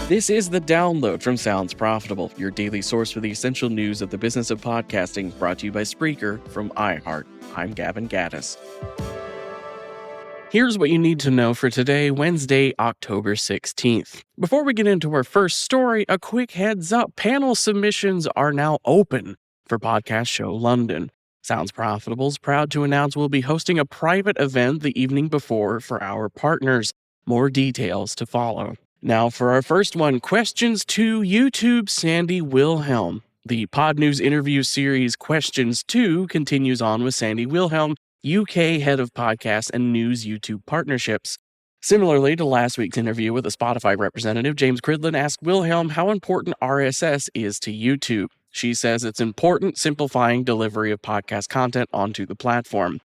This is The Download from Sounds Profitable, your daily source for the essential news of the business of podcasting, brought to you by Spreaker from iHeart. I'm Gavin Gaddis. Here's what you need to know for today, Wednesday, October 16th. Before we get into our first story, a quick heads up. Panel submissions are now open for Podcast Show London. Sounds Profitable is proud to announce we'll be hosting a private event the evening before for our partners. More details to follow. Now for our first one, questions to YouTube Sandy Wilhelm. The Pod News interview series Questions 2 continues on with Sandy Wilhelm, UK head of podcast and news YouTube partnerships. Similarly to last week's interview with a Spotify representative, James Cridlin asked Wilhelm how important RSS is to YouTube. She says it's important, simplifying delivery of podcast content onto the platform.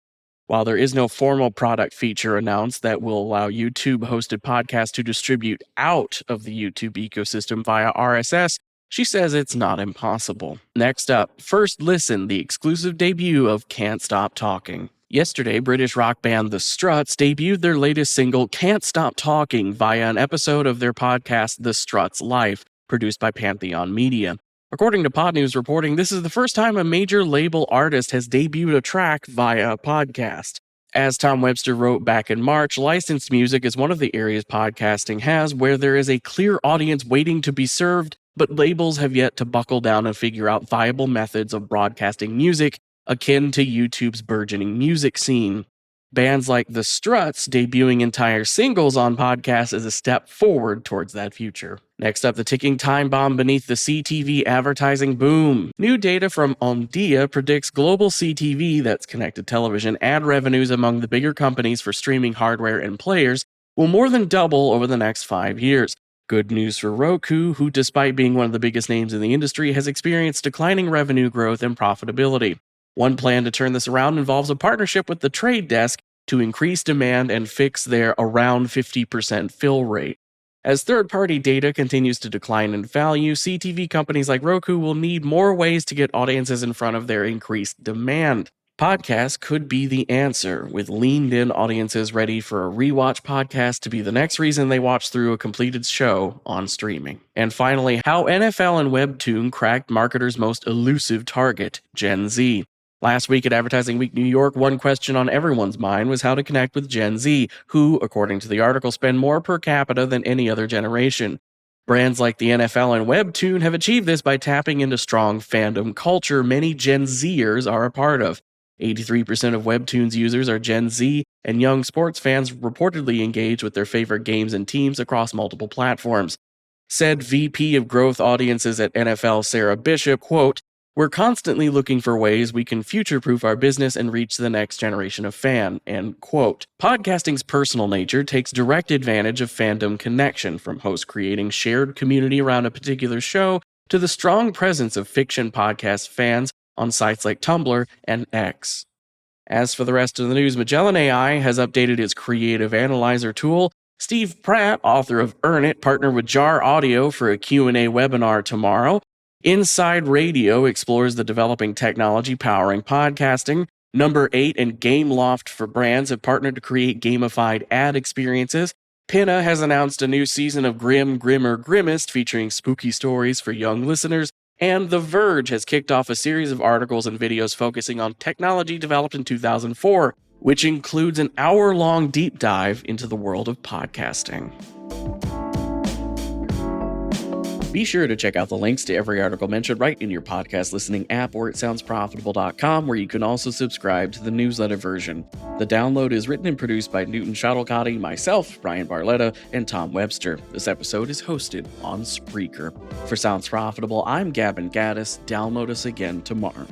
While there is no formal product feature announced that will allow YouTube-hosted podcasts to distribute out of the YouTube ecosystem via RSS, she says it's not impossible. Next up, First Listen, the exclusive debut of Can't Stop Talking. Yesterday, British rock band The Struts debuted their latest single, Can't Stop Talking, via an episode of their podcast, The Struts Life, produced by Pantheon Media. According to Pod News reporting, this is the first time a major label artist has debuted a track via a podcast. As Tom Webster wrote back in March, licensed music is one of the areas podcasting has where there is a clear audience waiting to be served, but labels have yet to buckle down and figure out viable methods of broadcasting music akin to YouTube's burgeoning music scene. Bands like The Struts debuting entire singles on podcasts is a step forward towards that future. Next up, the ticking time bomb beneath the CTV advertising boom. New data from Omdia predicts global CTV, that's connected television, ad revenues among the bigger companies for streaming hardware and players will more than double over the next 5 years. Good news for Roku, who, despite being one of the biggest names in the industry, has experienced declining revenue growth and profitability. One plan to turn this around involves a partnership with The Trade Desk to increase demand and fix their around 50% fill rate. As third-party data continues to decline in value, CTV companies like Roku will need more ways to get audiences in front of their increased demand. Podcasts could be the answer, with leaned-in audiences ready for a rewatch podcast to be the next reason they watch through a completed show on streaming. And finally, how NFL and Webtoon cracked marketers' most elusive target, Gen Z. Last week at Advertising Week New York, one question on everyone's mind was how to connect with Gen Z, who, according to the article, spend more per capita than any other generation. Brands like the NFL and Webtoon have achieved this by tapping into strong fandom culture many Gen Zers are a part of. 83% of Webtoon's users are Gen Z, and young sports fans reportedly engage with their favorite games and teams across multiple platforms. Said VP of Growth Audiences at NFL, Sarah Bishop, quote, "We're constantly looking for ways we can future-proof our business and reach the next generation of fan," end quote. Podcasting's personal nature takes direct advantage of fandom connection, from hosts creating shared community around a particular show to the strong presence of fiction podcast fans on sites like Tumblr and X. As for the rest of the news, Magellan AI has updated its creative analyzer tool. Steve Pratt, author of Earn It, partnered with Jar Audio for a Q&A webinar tomorrow. Inside Radio explores the developing technology powering podcasting. Number 8 and Gameloft for Brands have partnered to create gamified ad experiences. Pinna has announced a new season of Grim, Grimmer, Grimmest featuring spooky stories for young listeners. And The Verge has kicked off a series of articles and videos focusing on technology developed in 2004, which includes an hour-long deep dive into the world of podcasting. Be sure to check out the links to every article mentioned right in your podcast listening app or at soundsprofitable.com, where you can also subscribe to the newsletter version. The Download is written and produced by Newton Shuttlecotti, myself, Brian Barletta, and Tom Webster. This episode is hosted on Spreaker. For Sounds Profitable, I'm Gavin Gaddis. Download us again tomorrow.